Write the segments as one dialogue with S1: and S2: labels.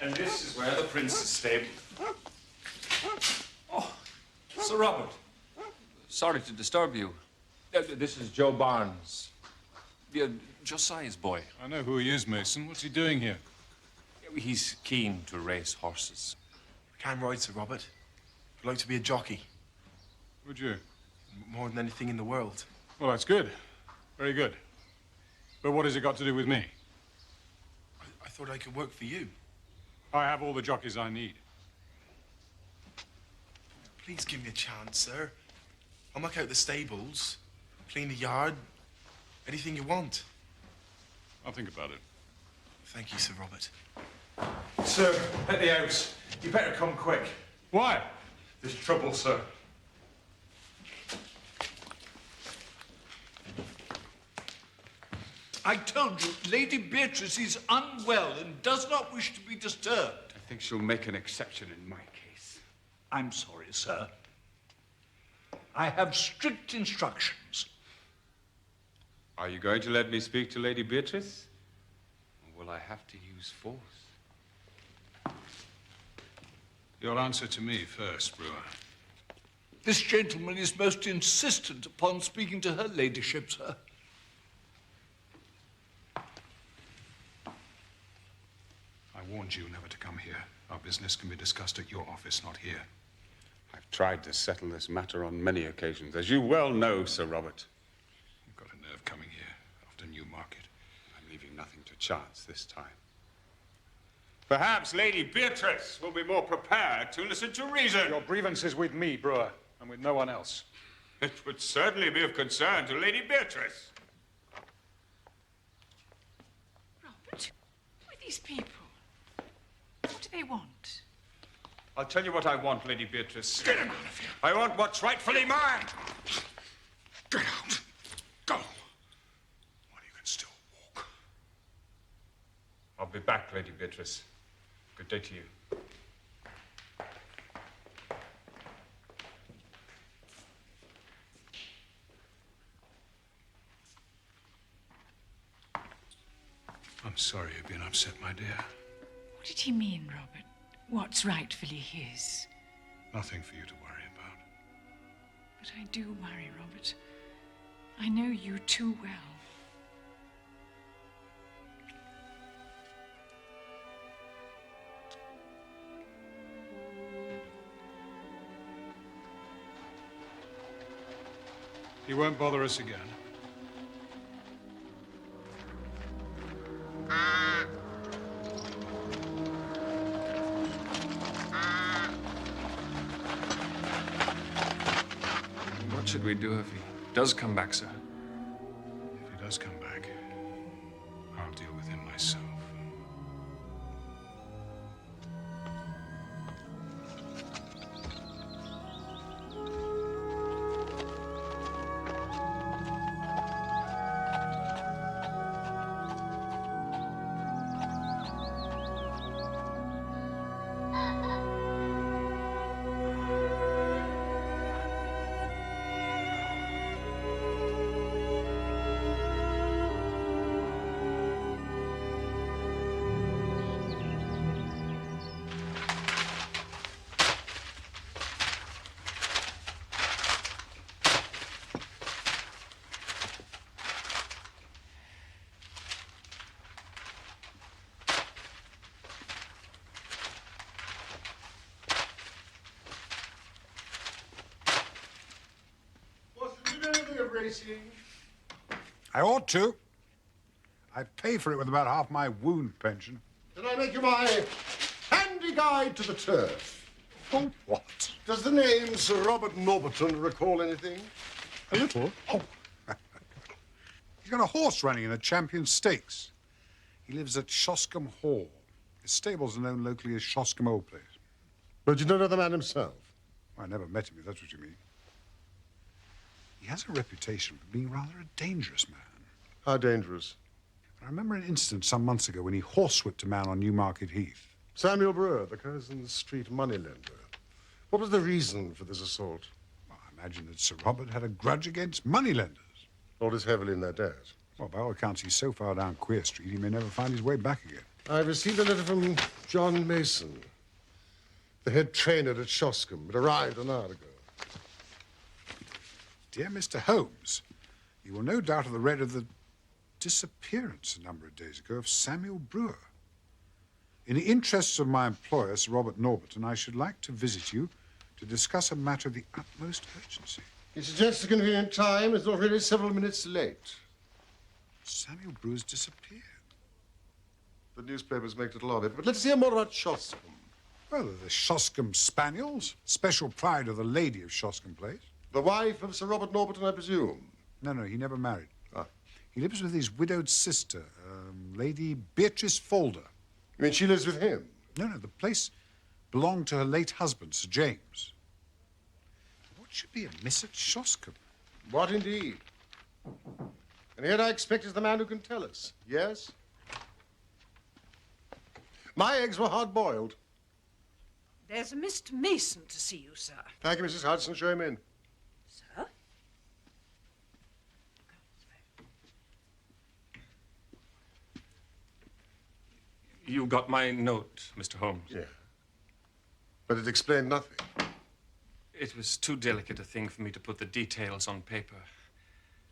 S1: And this is where the prince is stayed. Oh, Sir Robert. Sorry to disturb you. This is Joe Barnes. Josiah's boy.
S2: I know who he is, Mason. What's he doing here?
S1: He's keen to race horses.
S3: I can ride, Sir Robert. I'd like to be a jockey.
S2: Would you?
S3: More than anything in the world.
S2: Well, that's good. Very good. But what has it got to do with me?
S3: I thought I could work for you.
S2: I have all the jockeys I need.
S3: Please give me a chance, sir. I'll muck out the stables, clean the yard, anything you want.
S2: I'll think about it.
S3: Thank you, Sir Robert.
S1: Sir, at the house. You better come quick.
S2: Why?
S1: There's trouble, sir.
S4: I told you, Lady Beatrice is unwell and does not wish to be disturbed.
S5: I think she'll make an exception in my case.
S4: I'm sorry, sir. I have strict instructions.
S5: Are you going to let me speak to Lady Beatrice? Or will I have to use force?
S2: You'll answer to me first, Brewer.
S4: This gentleman is most insistent upon speaking to her ladyship, sir.
S2: I warned you never to come here. Our business can be discussed at your office, not here.
S5: I've tried to settle this matter on many occasions, as you well know, Sir Robert.
S2: You've got a nerve coming here after Newmarket.
S5: I'm leaving nothing to chance this time. Perhaps Lady Beatrice will be more prepared to listen to reason.
S2: Your grievance is with me, Brewer, and with no one else.
S5: It would certainly be of concern to Lady Beatrice.
S6: Robert, who are these people? What do they want?
S5: I'll tell you what I want, Lady Beatrice.
S4: Get him out of here.
S5: I want what's rightfully mine.
S4: Get out. Go. While you can still walk.
S5: I'll be back, Lady Beatrice. Good day to you.
S2: I'm sorry you've been upset, my dear.
S6: What did he mean, Robert? What's rightfully his?
S2: Nothing for you to worry about.
S6: But I do worry, Robert. I know you too well.
S2: He won't bother us again.
S1: What should we do if he does come back, sir?
S2: If he does come back, I'll deal with him myself.
S7: Racing. I ought to. I'd pay for it with about half my wound pension.
S8: Can I make you my handy guide to the turf?
S7: Oh, what?
S8: Does the name Sir Robert Norberton recall anything?
S7: A little. Oh. He's got a horse running in a champion stakes. He lives at Shoscombe Hall. His stables are known locally as Shoscombe Old Place.
S8: But you don't know the man himself?
S7: I never met him, if that's what you mean. He has a reputation for being rather a dangerous man.
S8: How dangerous?
S7: I remember an incident some months ago when he horsewhipped a man on Newmarket Heath.
S8: Samuel Brewer, the Curzon Street moneylender. What was the reason for this assault?
S7: Well, I imagine that Sir Robert had a grudge against moneylenders.
S8: Or is heavily in their debt.
S7: Well, by all accounts, he's so far down Queer Street, he may never find his way back again.
S8: I received a letter from John Mason, the head trainer at Shoscombe. It arrived an hour ago.
S7: Dear Mr. Holmes, you will no doubt have read of the disappearance a number of days ago of Samuel Brewer. In the interests of my employer, Sir Robert Norberton, I should like to visit you to discuss a matter of the utmost urgency.
S8: He suggests a convenient time. It's already several minutes late.
S7: Samuel Brewer's disappeared.
S8: The newspapers make little of it, but let's hear more about Shoscombe.
S7: Well, the Shoscombe Spaniels, special pride of the lady of Shoscombe Place.
S8: The wife of Sir Robert Norberton, I presume?
S7: No, he never married.
S8: Ah.
S7: He lives with his widowed sister, Lady Beatrice Folder.
S8: You mean she lives with him?
S7: No, the place belonged to her late husband, Sir James. What should be amiss at Shoscombe?
S8: What indeed? And here I expect is the man who can tell us. Yes? My eggs were hard-boiled.
S9: There's a Mr. Mason to see you, sir.
S8: Thank you, Mrs. Hudson. Show him in.
S9: Sir?
S1: You got my note, Mr. Holmes.
S8: Yeah. But it explained nothing.
S1: It was too delicate a thing for me to put the details on paper.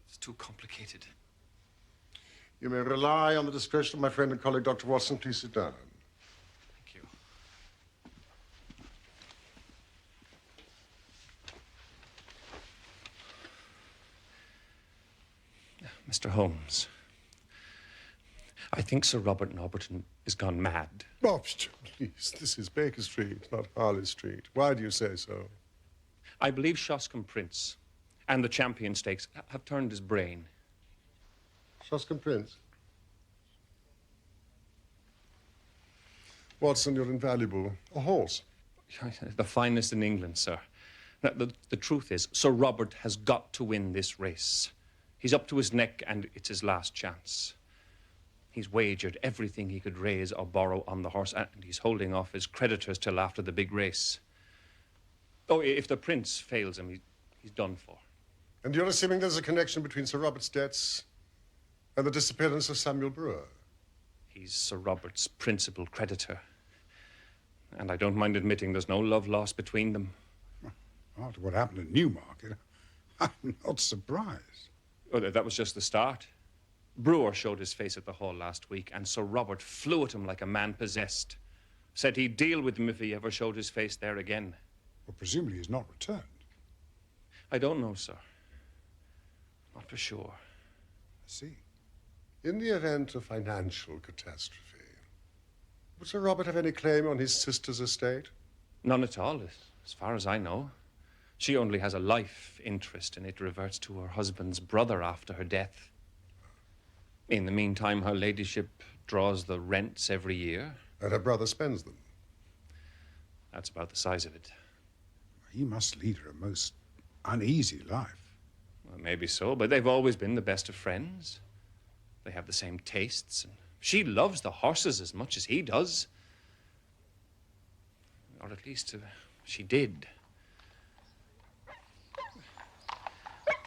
S1: It's too complicated.
S8: You may rely on the discretion of my friend and colleague, Dr. Watson. Please sit down.
S1: Thank you. Mr. Holmes, I think Sir Robert Norberton is gone mad.
S8: Oh, please, this is Baker Street, not Harley Street. Why do you say so?
S1: I believe Shoscombe Prince and the Champion Stakes have turned his brain.
S8: Shoscombe Prince? Watson, you're invaluable. A horse.
S1: The finest in England, sir. Now, the truth is, Sir Robert has got to win this race. He's up to his neck, and it's his last chance. He's wagered everything he could raise or borrow on the horse, and he's holding off his creditors till after the big race. Oh, if the prince fails him, he's done for.
S8: And you're assuming there's a connection between Sir Robert's debts and the disappearance of Samuel Brewer?
S1: He's Sir Robert's principal creditor. And I don't mind admitting there's no love lost between them.
S7: After what happened at Newmarket, I'm not surprised.
S1: Oh, that was just the start. Brewer showed his face at the hall last week, and Sir Robert flew at him like a man possessed. Said he'd deal with him if he ever showed his face there again.
S7: Well, presumably he's not returned.
S1: I don't know, sir. Not for sure.
S7: I see.
S8: In the event of financial catastrophe, would Sir Robert have any claim on his sister's estate?
S1: None at all, as far as I know. She only has a life interest, and it reverts to her husband's brother after her death. In the meantime, her ladyship draws the rents every year.
S8: And her brother spends them?
S1: That's about the size of it.
S7: He must lead her a most uneasy life.
S1: Well, maybe so, but they've always been the best of friends. They have the same tastes, and she loves the horses as much as he does. Or at least she did.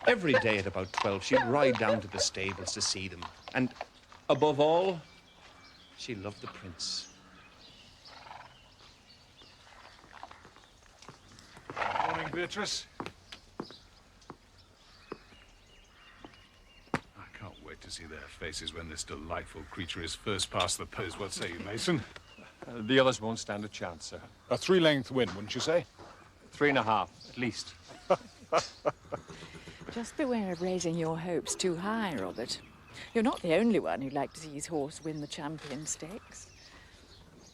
S1: Every day at about 12, she'd ride down to the stables to see them. And above all, she loved the prince.
S2: Morning, Beatrice. I can't wait to see their faces when this delightful creature is first past the post. What say you, Mason?
S1: The others won't stand a chance, sir.
S4: A 3-length win, wouldn't you say?
S1: 3.5, at least.
S6: Just beware of raising your hopes too high, Robert. You're not the only one who'd like to see his horse win the Champion Stakes.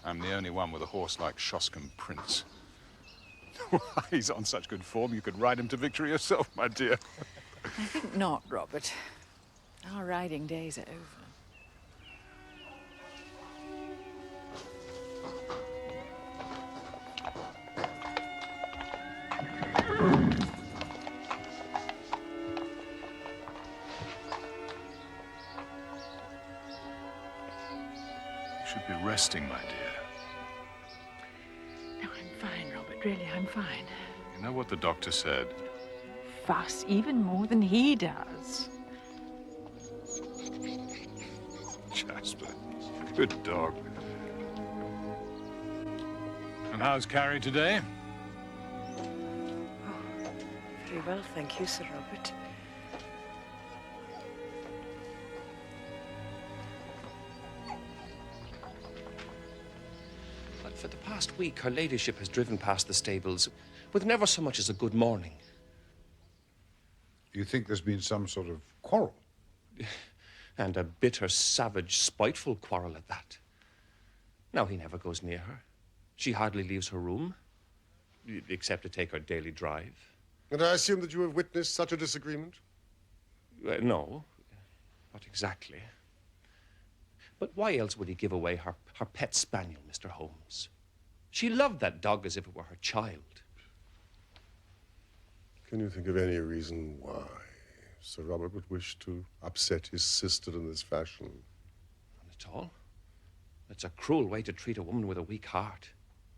S2: I'm the only one with a horse like Shoscombe Prince. He's on such good form, you could ride him to victory yourself, my dear.
S6: I think not, Robert. Our riding days are over.
S2: You should be resting, my dear.
S6: No, I'm fine, Robert. Really, I'm fine.
S2: You know what the doctor said?
S6: Fuss even more than he does.
S2: Jasper, good dog. And how's Carrie today?
S9: Very well, thank you, Sir Robert.
S1: But for the past week, her ladyship has driven past the stables with never so much as a good morning.
S7: You think there's been some sort of quarrel?
S1: And a bitter, savage, spiteful quarrel at that. Now he never goes near her. She hardly leaves her room, except to take her daily drive.
S8: And I assume that you have witnessed such a disagreement?
S1: No, not exactly. But why else would he give away her pet spaniel, Mr. Holmes? She loved that dog as if it were her child.
S8: Can you think of any reason why Sir Robert would wish to upset his sister in this fashion?
S1: Not at all. It's a cruel way to treat a woman with a weak heart.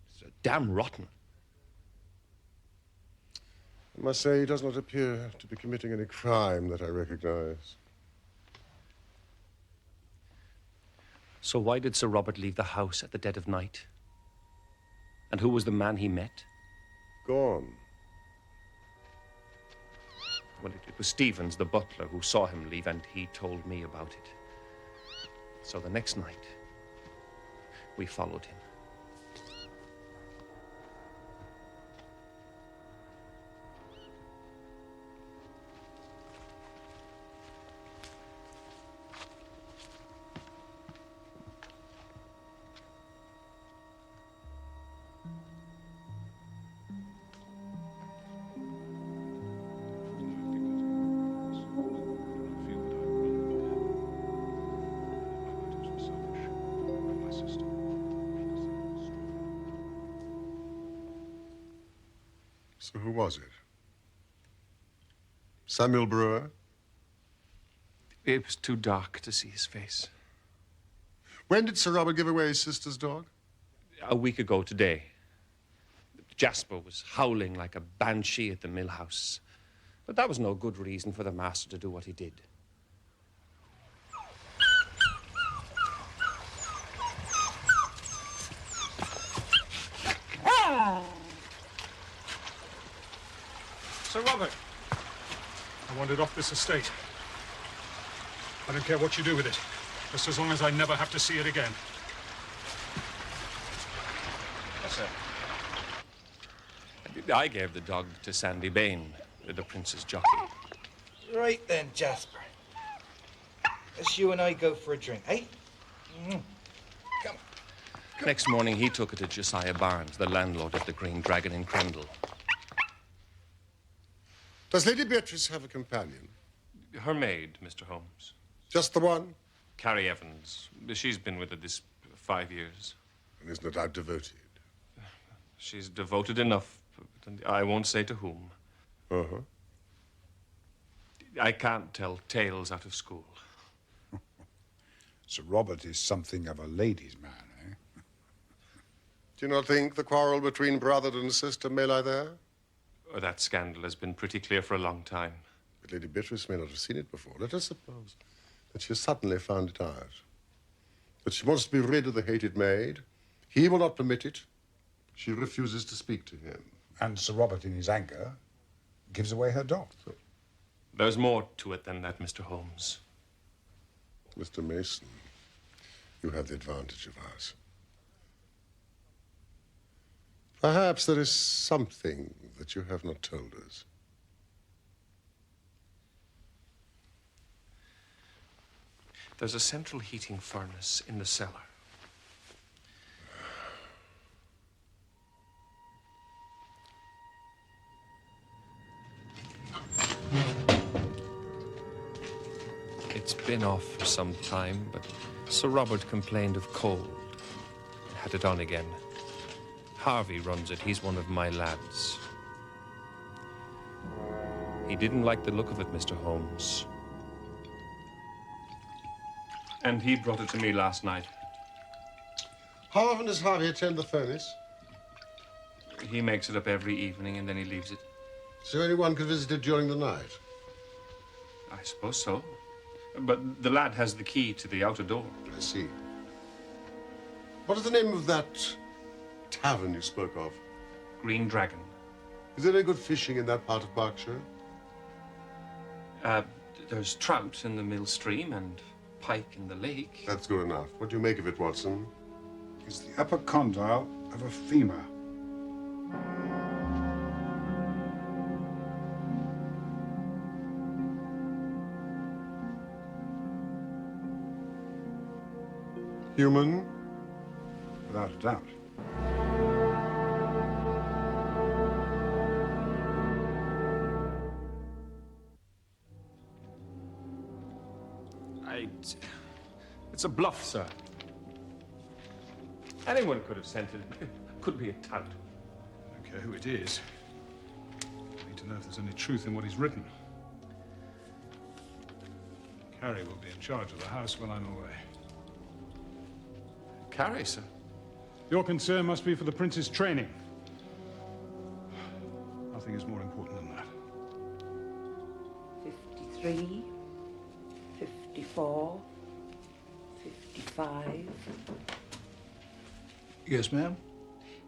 S1: It's damn rotten.
S8: I must say he does not appear to be committing any crime that I recognize.
S1: So why did Sir Robert leave the house at the dead of night? And who was the man he met?
S8: Gone.
S1: Well, it was Stevens, the butler, who saw him leave, and he told me about it. So the next night, we followed him.
S8: So who was it? Samuel Brewer?
S1: It was too dark to see his face.
S8: When did Sir Robert give away his sister's dog?
S1: A week ago today. Jasper was howling like a banshee at the mill house. But that was no good reason for the master to do what he did.
S4: Sir Robert, I want it off this estate. I don't care what you do with it, just as long as I never have to see it again.
S1: Yes, sir. I gave the dog to Sandy Bain, the prince's jockey.
S10: Right then, Jasper. Let's you and I go for a drink, eh? Come.
S1: Next morning, he took it to Josiah Barnes, the landlord of the Green Dragon in Crendel.
S8: Does Lady Beatrice have a companion?
S1: Her maid, Mr. Holmes.
S8: Just the one?
S1: Carrie Evans. She's been with her this 5 years.
S8: And is no doubt devoted.
S1: She's devoted enough. I won't say to whom.
S8: Uh-huh.
S1: I can't tell tales out of school.
S7: Sir Robert is something of a ladies' man, eh?
S8: Do you not think the quarrel between brother and sister may lie there?
S1: Oh, that scandal has been pretty clear for a long time.
S8: But Lady Beatrice may not have seen it before. Let us suppose that she has suddenly found it out. That she wants to be rid of the hated maid. He will not permit it. She refuses to speak to him.
S7: And Sir Robert, in his anger, gives away her dog.
S1: There's more to it than that, Mr. Holmes.
S8: Mr. Mason, you have the advantage of us. Perhaps there is something that you have not told us.
S1: There's a central heating furnace in the cellar. It's been off for some time, but Sir Robert complained of cold. Had it on again. Harvey runs it. He's one of my lads. He didn't like the look of it, Mr. Holmes. And he brought it to me last night.
S8: How often does Harvey attend the furnace?
S1: He makes it up every evening and then he leaves it.
S8: So anyone could visit it during the night?
S1: I suppose so. But the lad has the key to the outer door.
S8: I see. What is the name of that tavern you spoke of?
S1: Green Dragon.
S8: Is there any good fishing in that part of Berkshire?
S1: There's trout in the mill stream and pike in the lake.
S8: That's good enough. What do you make of it, Watson?
S7: It's the upper condyle of a femur.
S8: Human?
S7: Without a doubt.
S1: It's a bluff, sir. Anyone could have sent it. It could be a tout.
S4: I don't care who it is. I need to know if there's any truth in what he's written. Carrie will be in charge of the house when I'm away.
S1: Carrie, sir.
S4: Your concern must be for the prince's training. Nothing is more important than that.
S9: 53, 54, 55.
S10: Yes, ma'am.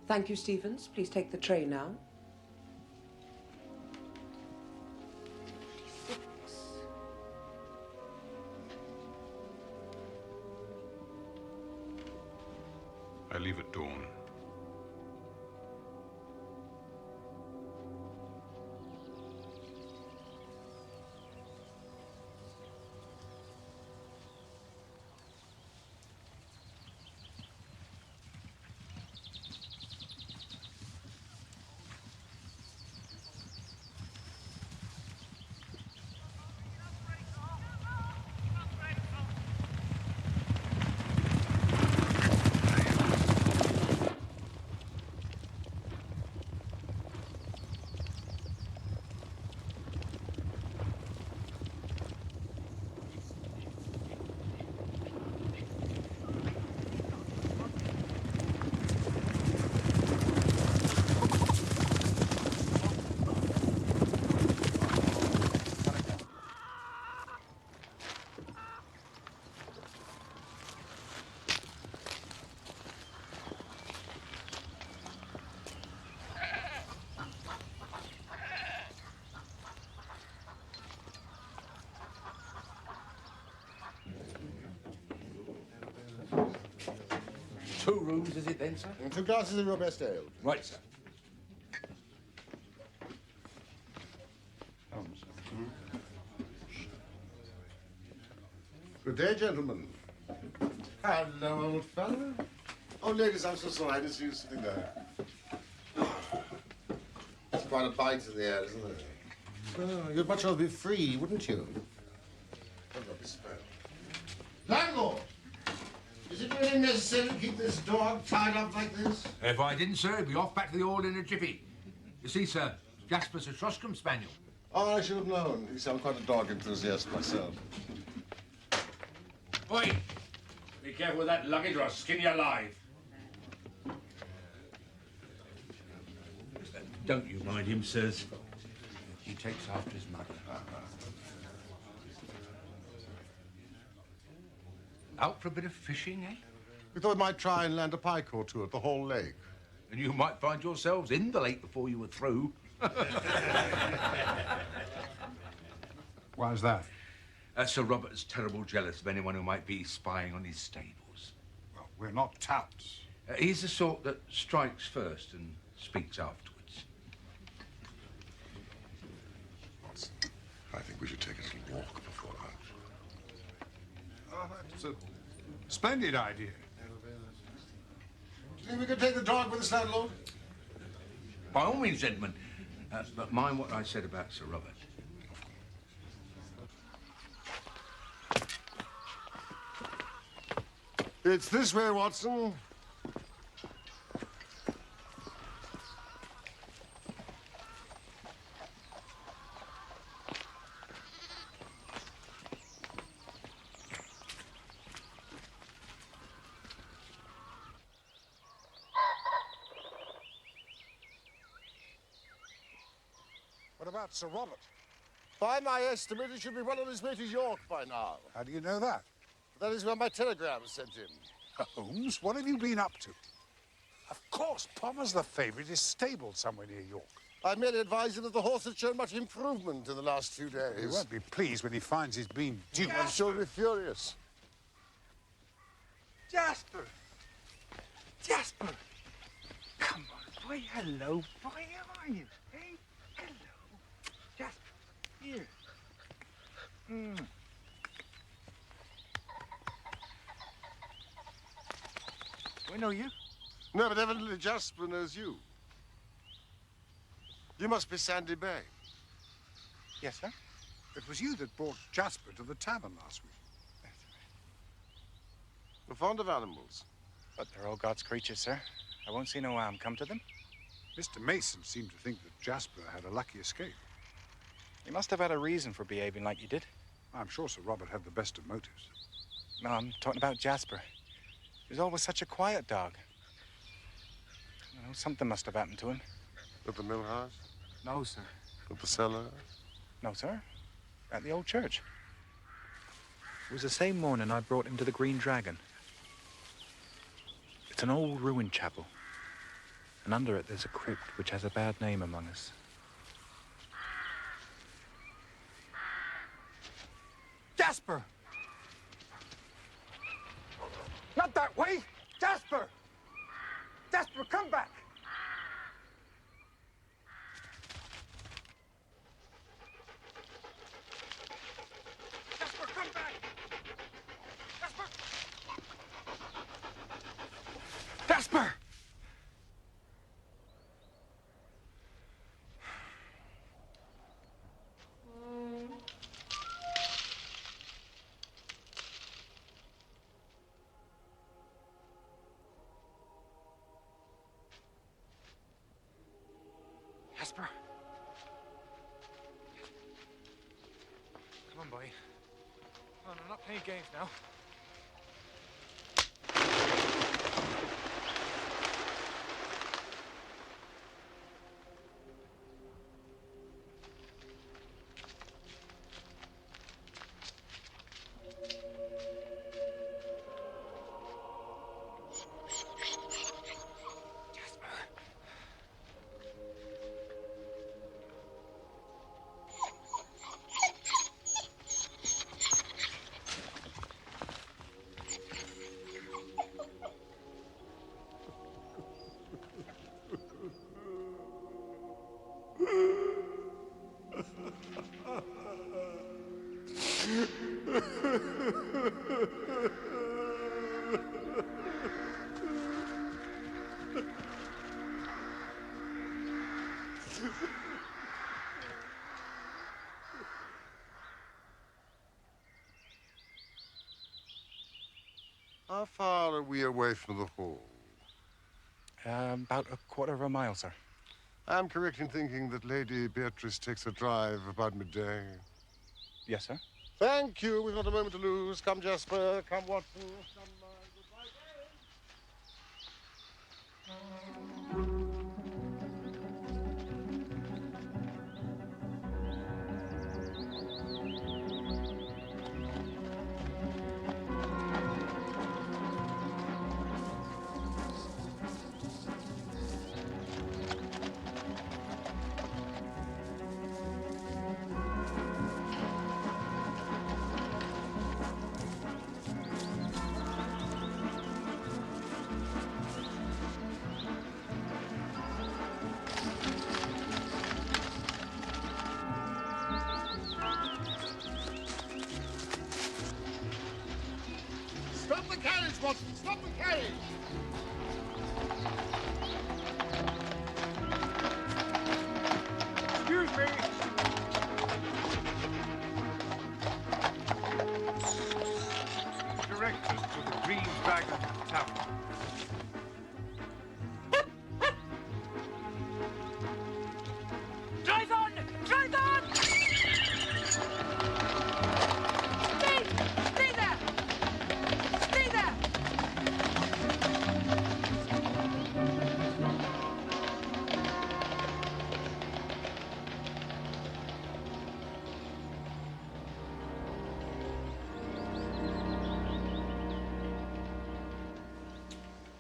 S11: Thank you, Stevens. Please take the tray now. 56.
S4: I leave at dawn.
S12: Two rooms, is it then, sir?
S8: And 2 glasses of your best ale.
S12: Right, sir.
S7: Holmes.
S8: Good day, gentlemen. Hello, old fellow. Oh, ladies, I'm so sorry. I didn't see you sitting there. It's quite a bite in the air, isn't it? Oh, you'd much rather be free, wouldn't you? I'd not be spared. Landlord! Is it really necessary to keep this dog tied up like this?
S12: If I didn't, sir, he'd be off back to the hall in a jiffy. You see, sir, Jasper's a Shoscombe spaniel.
S8: Oh, I should have known. You see, I'm quite a dog enthusiast myself.
S12: Oi! Be careful with that luggage or I'll skin you alive. Don't you mind him, sirs. He takes after his mother. Out for a bit of fishing, eh?
S8: We thought we might try and land a pike or two at the Hall Lake.
S12: And you might find yourselves in the lake before you were through.
S7: Why is that?
S12: Sir Robert's terrible jealous of anyone who might be spying on his stables.
S7: Well, we're not touts.
S12: He's the sort that strikes first and speaks afterwards.
S8: Watson, I think we should take a little walk before lunch.
S7: Oh, that's a splendid idea.
S8: Do you think we could take the dog with us, landlord?
S12: By all means, gentlemen. But mind what I said about Sir Robert.
S8: It's this way, Watson.
S7: What about Sir Robert?
S8: By my estimate, he should be well on his way to York by now.
S7: How do you know that?
S8: That is where my telegram sent him.
S7: Holmes, what have you been up to? Of course, Palmer's the favourite is stabled somewhere near York.
S8: I merely advised him that the horse had shown much improvement in the last few days.
S7: He won't be pleased when he finds he's been duped.
S8: I'm sure he'll be furious.
S10: Jasper! Jasper! Come on, boy. Hello, boy. How are you? Hey? Hello. Jasper, here. Do I know you?
S8: No, but evidently Jasper knows you. You must be Sandy Bay.
S10: Yes, sir.
S7: It was you that brought Jasper to the tavern last week.
S8: You're fond of animals.
S10: But they're all God's creatures, sir. I won't see no harm come to them.
S7: Mr. Mason seemed to think that Jasper had a lucky escape.
S10: You must have had a reason for behaving like you did.
S7: I'm sure Sir Robert had the best of motives.
S10: No, I'm talking about Jasper. He was always such a quiet dog. You know, something must have happened to him.
S8: At the mill house?
S10: No, sir.
S8: At the cellar?
S10: No, sir. At the old church. It was the same morning I brought him to the Green Dragon. It's an old ruined chapel. And under it there's a crypt which has a bad name among us. Jasper! Not that way! Jasper! Jasper, come back! Jasper, come back! Jasper! Jasper! Jasper. Come on, boy. Come on, I'm not playing games now.
S8: How far are we away from the hall?
S10: About a quarter of a mile, sir.
S8: I'm correct in thinking that Lady Beatrice takes a drive about midday.
S10: Yes, sir.
S8: Thank you. We've not a moment to lose. Come, Jasper. Come, Watson. Come, goodbye, Stop the carriage, Watson! Stop the carriage!
S10: Excuse me!
S4: Directed to the Green Dragon Tavern.
S9: Drive on! Drive on! Stay! Stay there! Stay there!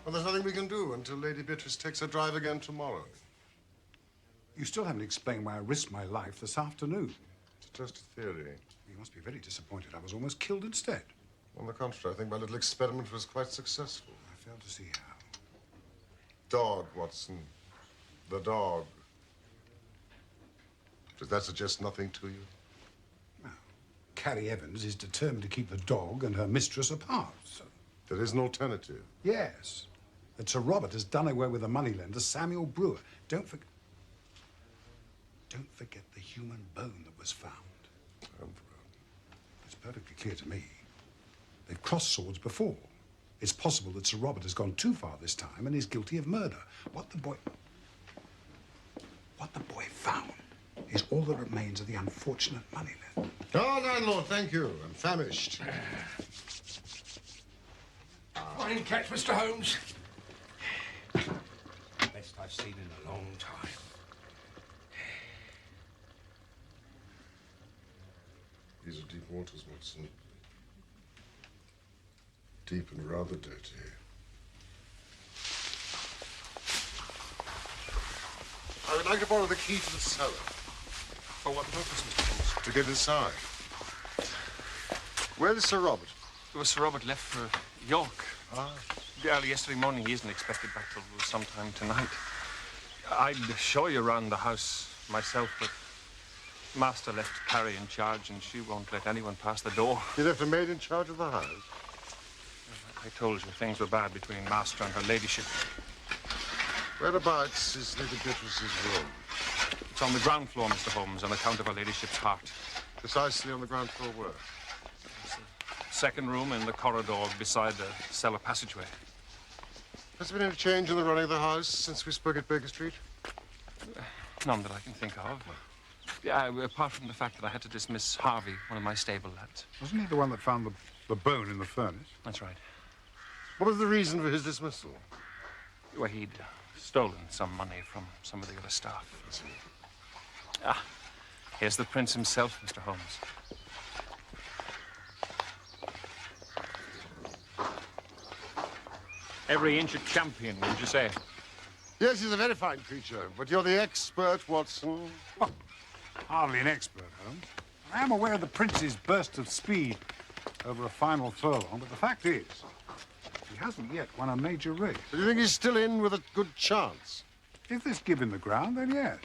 S8: Well, there's nothing we can do until Lady Beatrice takes her drive again tomorrow.
S7: You still haven't explained why I risked my life this afternoon.
S8: It's just a theory.
S7: You must be very disappointed. I was almost killed instead.
S8: On the contrary, I think my little experiment was quite successful.
S7: I fail to see how.
S8: Dog, Watson. The dog. Does that suggest nothing to you?
S7: No. Carrie Evans is determined to keep the dog and her mistress apart, so...
S8: There is an alternative.
S7: Yes. That Sir Robert has done away with the moneylender, Samuel Brewer. Don't forget the human bone that was found. It's perfectly clear to me. They've crossed swords before. It's possible that Sir Robert has gone too far this time and is guilty of murder. What the boy found is all that remains of the unfortunate moneylender.
S8: Oh, landlord, thank you. I'm famished.
S12: Morning catch, Mr. Holmes. Best I've seen in a long time.
S8: These are deep waters, Watson. Deep and rather dirty. I would like to borrow the key to the cellar.
S1: For what purpose, Mr. Holmes?
S8: To get inside. Where is Sir Robert?
S1: Well, Sir Robert left for York.
S8: Ah.
S1: Early yesterday morning. He isn't expected back till sometime tonight. I'd show you around the house myself, but Master left Carrie in charge, and she won't let anyone pass the door.
S8: He left a maid in charge of the house?
S1: I told you things were bad between Master and her ladyship.
S8: Whereabouts is Lady Beatrice's room?
S1: It's on the ground floor, Mr. Holmes, on account of her ladyship's heart.
S8: Precisely on the ground floor where?
S1: Second room in the corridor beside the cellar passageway.
S8: Has there been any change in the running of the house since we spoke at Baker Street?
S1: None that I can think of. Yeah, apart from the fact that I had to dismiss Harvey, one of my stable lads.
S7: Wasn't he the one that found the bone in the furnace?
S1: That's right.
S8: What was the reason for his dismissal?
S1: Well, he'd stolen some money from some of the other staff. Ah, here's the prince himself, Mr. Holmes. Every inch a champion, would you say?
S8: Yes, he's a very fine creature, but you're the expert, Watson.
S7: Oh, hardly an expert, Holmes. I am aware of the prince's burst of speed over a final furlong, but the fact is, he hasn't yet won a major race.
S8: Do you think he's still in with a good chance?
S7: If there's give in the ground, then yes.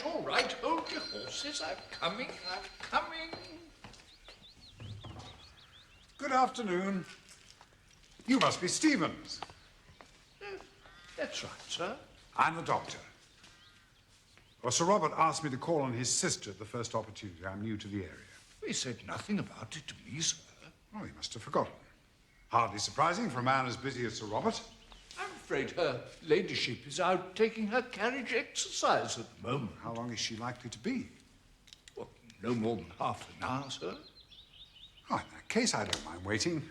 S12: All right, hold your horses. I'm coming.
S7: Good afternoon. You must be Stevens.
S12: That's right, sir.
S7: I'm the doctor. Well, Sir Robert asked me to call on his sister at the first opportunity. I'm new to the area.
S12: He said nothing about it to me, sir.
S7: Oh, he must have forgotten. Hardly surprising for a man as busy as Sir Robert.
S12: I'm afraid her ladyship is out taking her carriage exercise at the moment.
S7: How long is she likely to be?
S12: Well, no more than half an hour, sir.
S7: Oh, in that case, I don't mind waiting.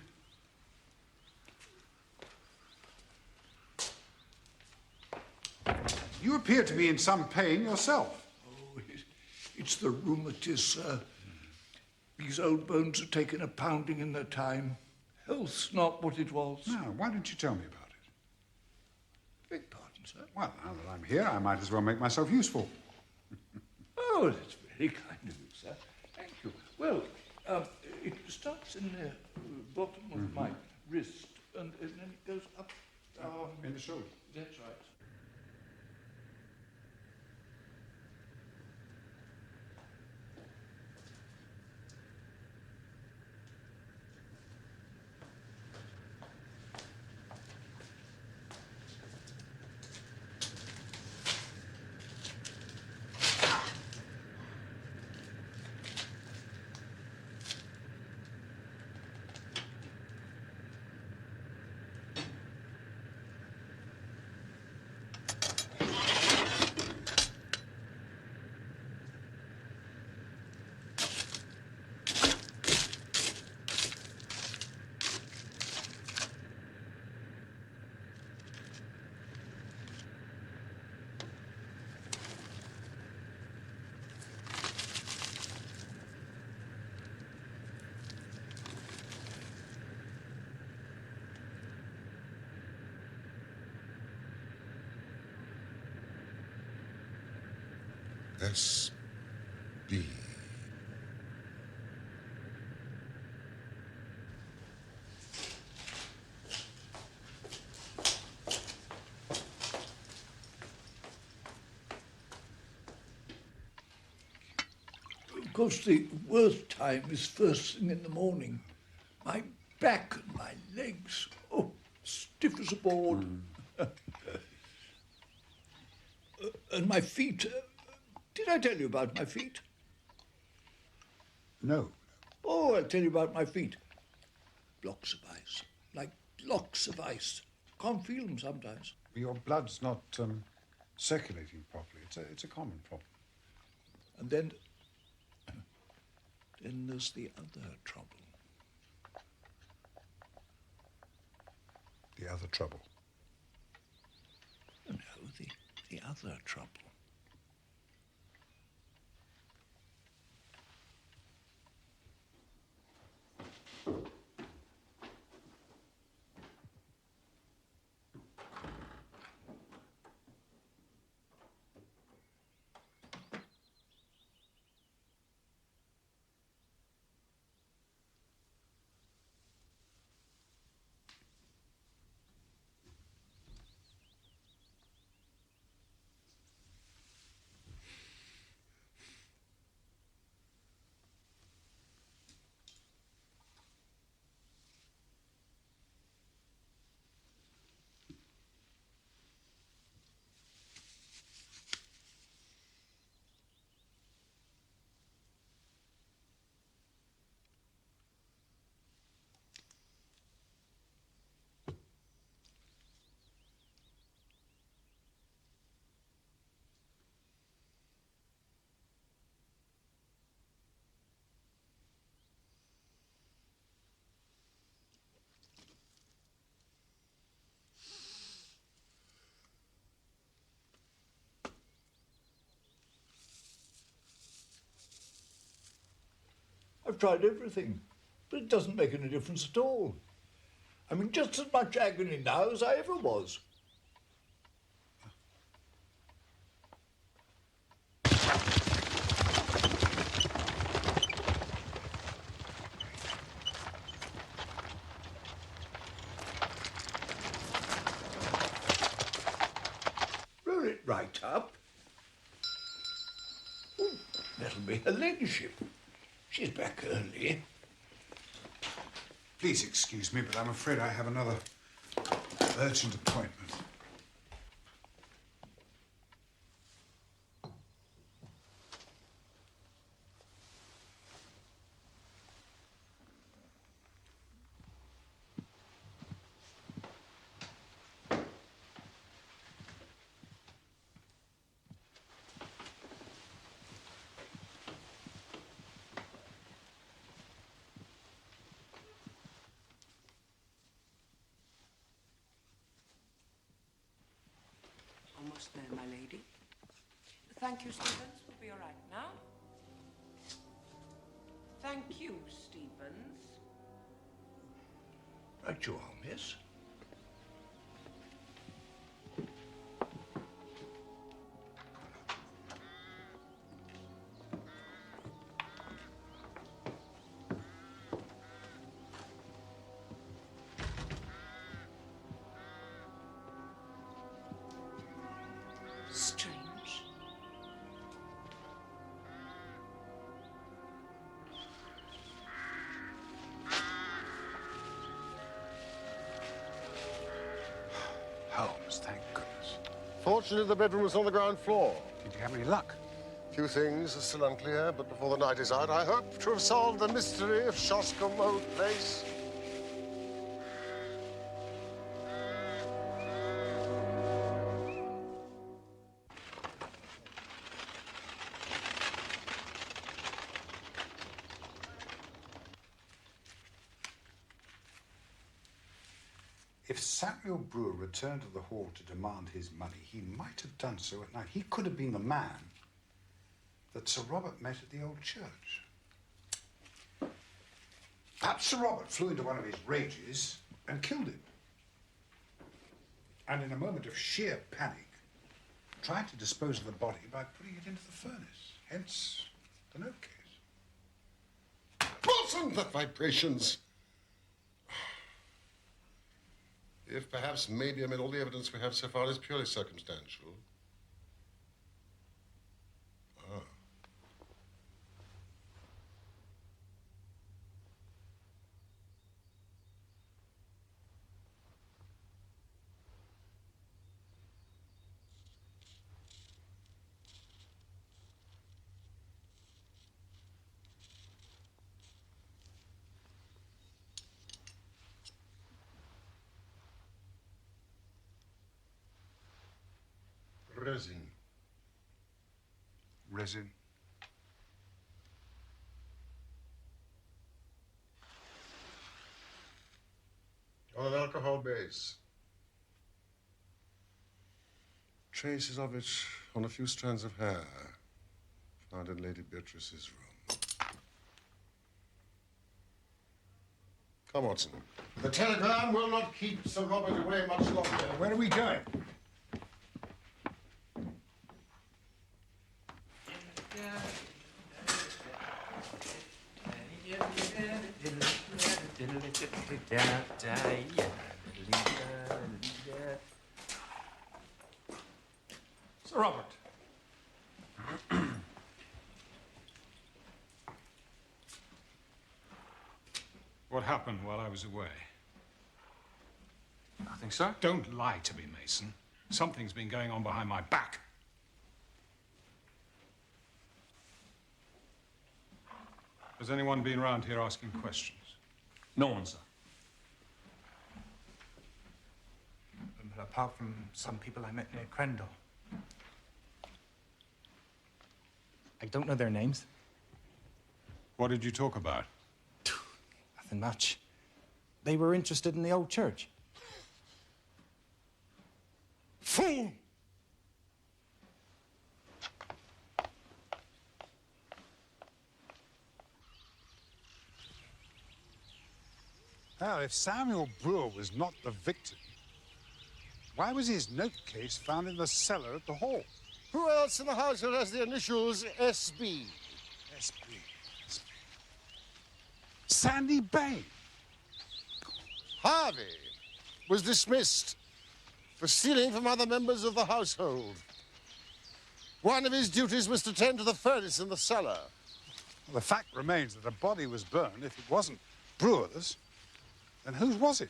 S7: You appear to be in some pain yourself.
S12: Oh, it's the rheumatiz, sir. These old bones have taken a pounding in their time. Health's not what it was.
S7: Now, why don't you tell me about it?
S12: Beg pardon, sir?
S7: Well, now that I'm here, I might as well make myself useful.
S12: Oh, that's very kind of you, sir. Thank you. Well, it starts in the bottom of my wrist, and then it goes up.
S7: In the shoulder.
S12: That's right.
S8: S.B.
S12: Of course, the worst time is first thing in the morning. My back and my legs, oh, stiff as a board. And my feet. Did I tell you about my feet?
S7: No.
S12: Oh, I'll tell you about my feet. Blocks of ice. Like blocks of ice. Can't feel them sometimes.
S7: Your blood's not circulating properly. It's a common problem.
S12: And then there's the other trouble.
S7: The other trouble?
S12: No, the other trouble. I've tried everything, but it doesn't make any difference at all. I'm in just as much agony now as I ever was. Roll it right up. Oh, that'll be her ladyship. She's back early.
S7: Please excuse me, but I'm afraid I have another urgent appointment.
S11: Almost there, my lady. Thank you, Stevens. We'll be all right now. Thank you, Stevens.
S12: Right you are, miss.
S11: Strange.
S7: Holmes, thank goodness.
S8: Fortunately, the bedroom was on the ground floor.
S7: Did you have any luck?
S8: Few things are still unclear, but before the night is out, I hope to have solved the mystery of Shoscombe Old Place.
S7: If Samuel Brewer returned to the hall to demand his money, he might have done so at night. He could have been the man that Sir Robert met at the old church. Perhaps Sir Robert flew into one of his rages and killed him. And in a moment of sheer panic, tried to dispose of the body by putting it into the furnace. Hence the note case.
S8: Watson, the vibrations! If perhaps maybe, I mean, all the evidence we have so far is purely circumstantial. Ah. Resin.
S7: Resin.
S8: On an alcohol base. Traces of it on a few strands of hair found in Lady Beatrice's room. Come, Watson. The telegram will not keep Sir Robert away much longer.
S7: Where are we going?
S4: Sir Robert. What happened while I was away?
S1: Nothing, sir.
S4: Don't lie to me, Mason. Something's been going on behind my back. Has anyone been around here asking questions?
S1: No one, sir.
S10: Apart from some people I met near Crendell. I don't know their names.
S4: What did you talk about?
S10: Nothing much. They were interested in the old church.
S8: Fool!
S7: Now, if Samuel Brewer was not the victim, why was his note case found in the cellar at the hall?
S8: Who else in the household has the initials SB?
S7: SB. Sandy Bain.
S8: Harvey was dismissed for stealing from other members of the household. One of his duties was to tend to the furnace in the cellar.
S7: Well, the fact remains that the body was burned. If it wasn't Brewer's, then whose was it?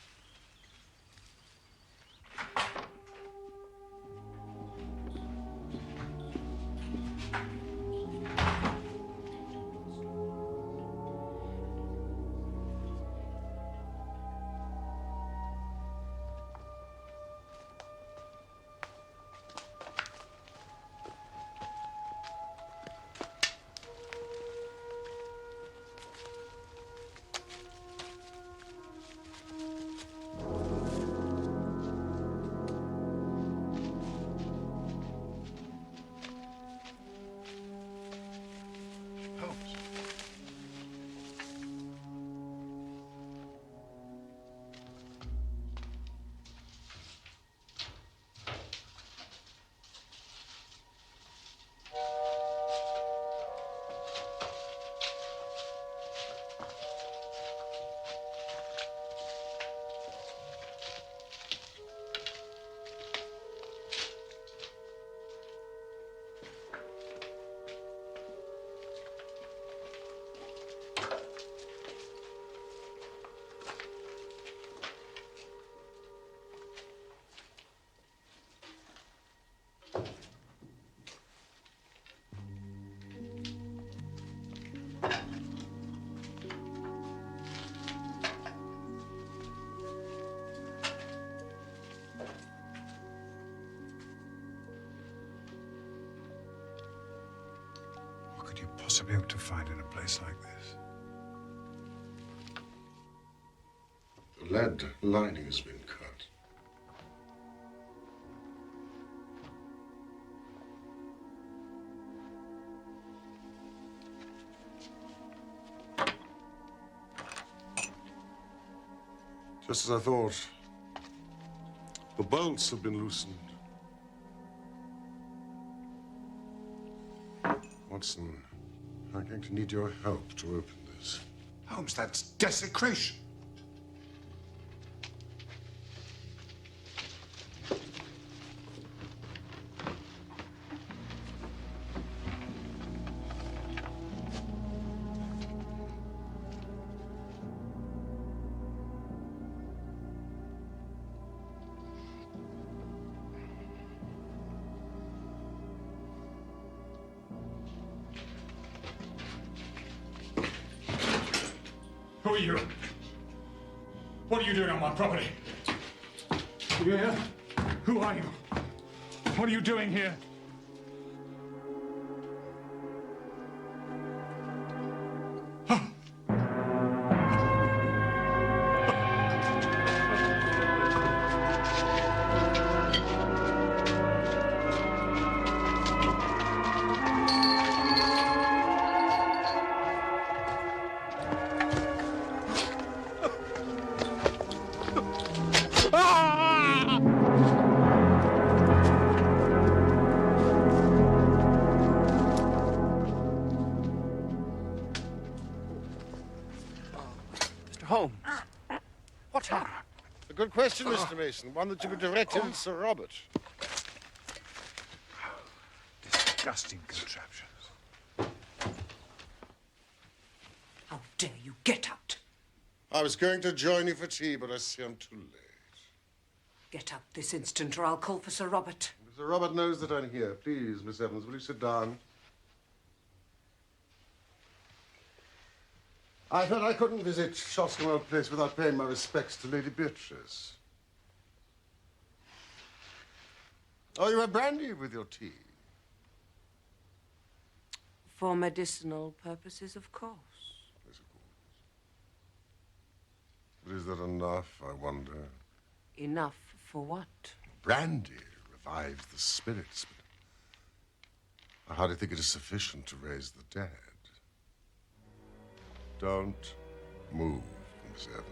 S7: Possibly able to find in a place like this.
S8: The lead lining has been cut. Just as I thought, the bolts have been loosened. Watson, I'm going to need your help to open this.
S7: Holmes, that's desecration.
S4: Who are you? What are you doing on my property? You here? Who are you? What are you doing here?
S13: Holmes. What's happened?
S8: A good question, Mr. Mason. One that you were directed at Sir Robert.
S7: Disgusting contraptions.
S9: How dare you get out?
S8: I was going to join you for tea, but I see I'm too late.
S9: Get up this instant or I'll call for Sir Robert.
S8: Sir Robert knows that I'm here. Please, Miss Evans, will you sit down? I felt I couldn't visit Shoscombe Place without paying my respects to Lady Beatrice. Oh, you have brandy with your tea?
S9: For medicinal purposes, of course.
S8: Yes, of course. But is that enough, I wonder?
S9: Enough for what?
S8: Brandy revives the spirits, but I hardly think it is sufficient to raise the dead. Don't move, Miss Evans.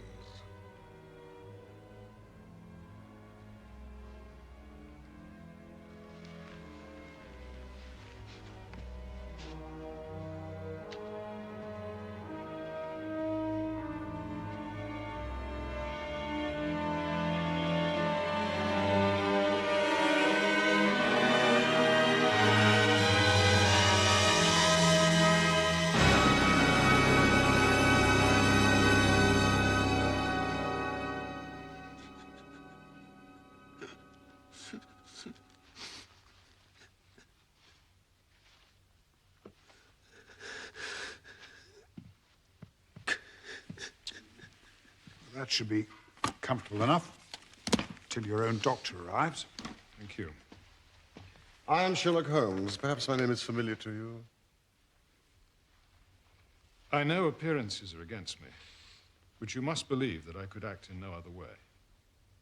S7: That should be comfortable enough till your own doctor arrives.
S4: Thank you.
S8: I am Sherlock Holmes. Perhaps my name is familiar to you.
S4: I know appearances are against me, but you must believe that I could act in no other way.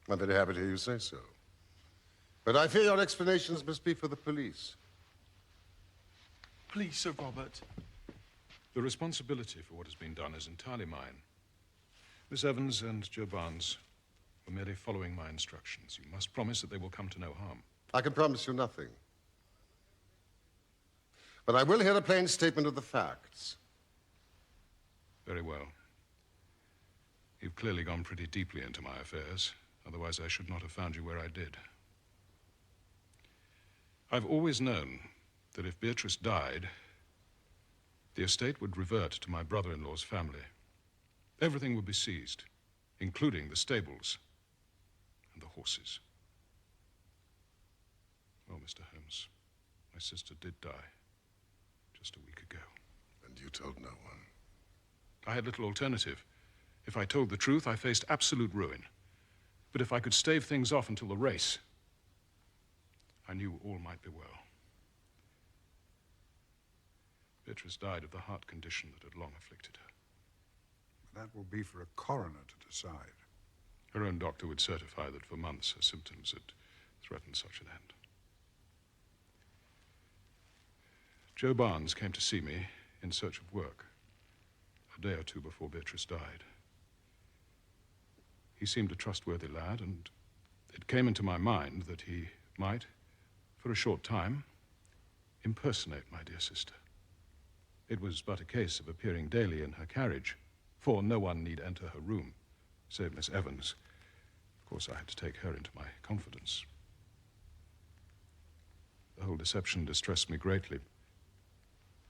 S8: I'm very happy to hear you say so. But I fear your explanations must be for the police.
S3: Please, Sir Robert.
S4: The responsibility for what has been done is entirely mine. Miss Evans and Joe Barnes were merely following my instructions. You must promise that they will come to no harm.
S8: I can promise you nothing. But I will hear a plain statement of the facts.
S4: Very well. You've clearly gone pretty deeply into my affairs. Otherwise, I should not have found you where I did. I've always known that if Beatrice died, the estate would revert to my brother-in-law's family. Everything would be seized, including the stables and the horses. Well, Mr. Holmes, my sister did die just a week ago.
S8: And you told no one?
S4: I had little alternative. If I told the truth, I faced absolute ruin. But if I could stave things off until the race, I knew all might be well. Beatrice died of the heart condition that had long afflicted her.
S7: That will be for a coroner to decide.
S4: Her own doctor would certify that for months her symptoms had threatened such an end. Joe Barnes came to see me in search of work a day or two before Beatrice died. He seemed a trustworthy lad, and it came into my mind that he might, for a short time, impersonate my dear sister. It was but a case of appearing daily in her carriage, for no one need enter her room, save Miss Evans. Of course, I had to take her into my confidence. The whole deception distressed me greatly,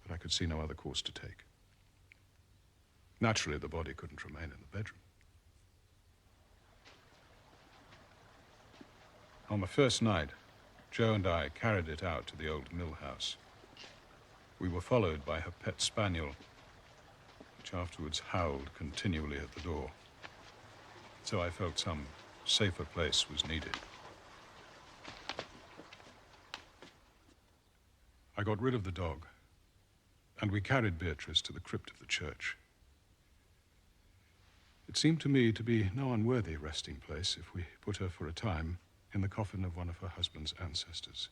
S4: but I could see no other course to take. Naturally, the body couldn't remain in the bedroom. On the first night, Joe and I carried it out to the old mill house. We were followed by her pet spaniel, which afterwards howled continually at the door. So I felt some safer place was needed. I got rid of the dog, and we carried Beatrice to the crypt of the church. It seemed to me to be no unworthy resting place if we put her for a time in the coffin of one of her husband's ancestors,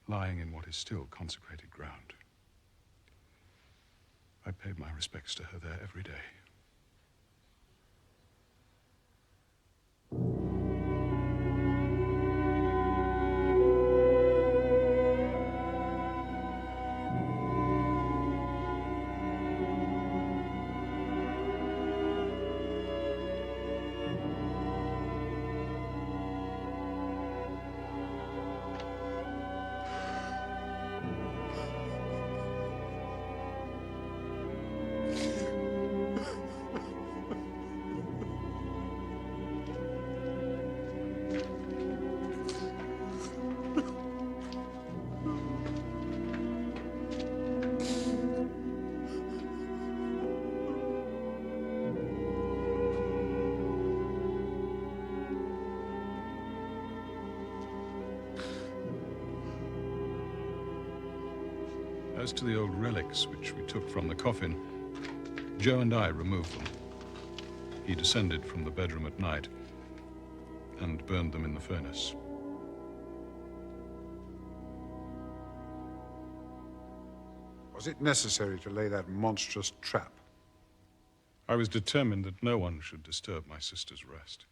S4: lying in what is still consecrated ground. I paid my respects to her there every day. As to the old relics which we took from the coffin, Joe and I removed them. He descended from the bedroom at night and burned them in the furnace.
S7: Was it necessary to lay that monstrous trap?
S4: I was determined that no one should disturb my sister's rest.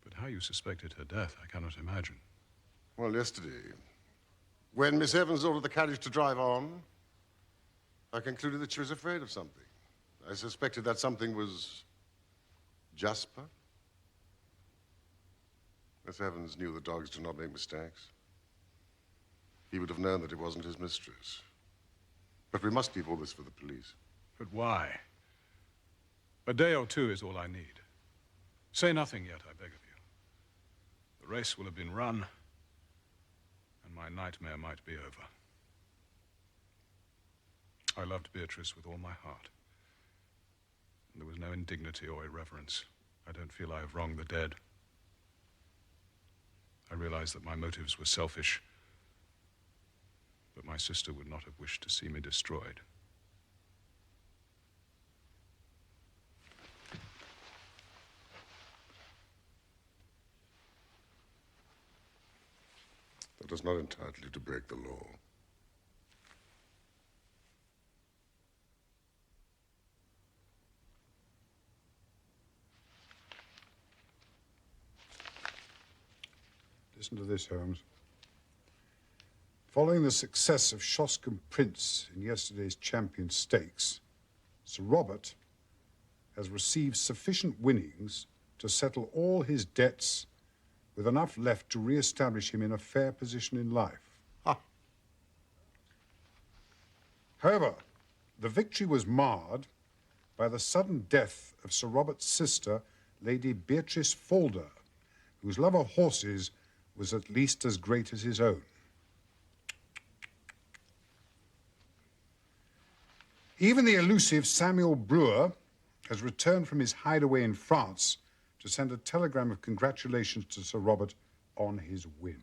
S4: But how you suspected her death, I cannot imagine.
S8: Well, yesterday, when Miss Evans ordered the carriage to drive on, I concluded that she was afraid of something. I suspected that something was Jasper. Miss Evans knew that dogs do not make mistakes. He would have known that it wasn't his mistress. But we must leave all this for the police.
S4: But why? A day or two is all I need. Say nothing yet, I beg of you. The race will have been run, and my nightmare might be over. I loved Beatrice with all my heart. And there was no indignity or irreverence. I don't feel I have wronged the dead. I realize that my motives were selfish, but my sister would not have wished to see me destroyed.
S8: That does not entitle you to break the law.
S7: Listen to this, Holmes. Following the success of Shoscombe Prince in yesterday's Champion Stakes, Sir Robert has received sufficient winnings to settle all his debts, with enough left to re-establish him in a fair position in life.
S8: Ah.
S7: However, the victory was marred by the sudden death of Sir Robert's sister, Lady Beatrice Falder, whose love of horses was at least as great as his own. Even the elusive Samuel Brewer has returned from his hideaway in France to send a telegram of congratulations to Sir Robert on his win.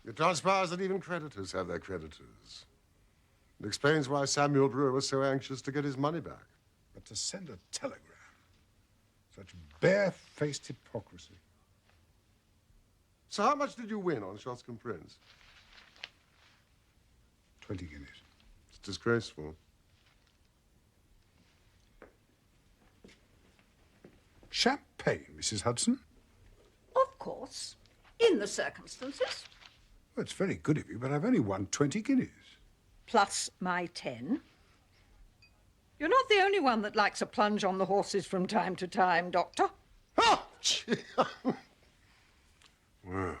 S8: It transpires that even creditors have their creditors. It explains why Samuel Brewer was so anxious to get his money back.
S7: But to send a telegram, such bare-faced hypocrisy.
S8: So how much did you win on Shoscombe Prince?
S7: 20 guineas.
S8: It's disgraceful.
S7: Champagne, Mrs. Hudson?
S9: Of course. In the circumstances.
S7: Well, it's very good of you, but I've only won 20 guineas.
S9: Plus my 10. You're not the only one that likes a plunge on the horses from time to time, Doctor.
S8: Oh, gee. Well.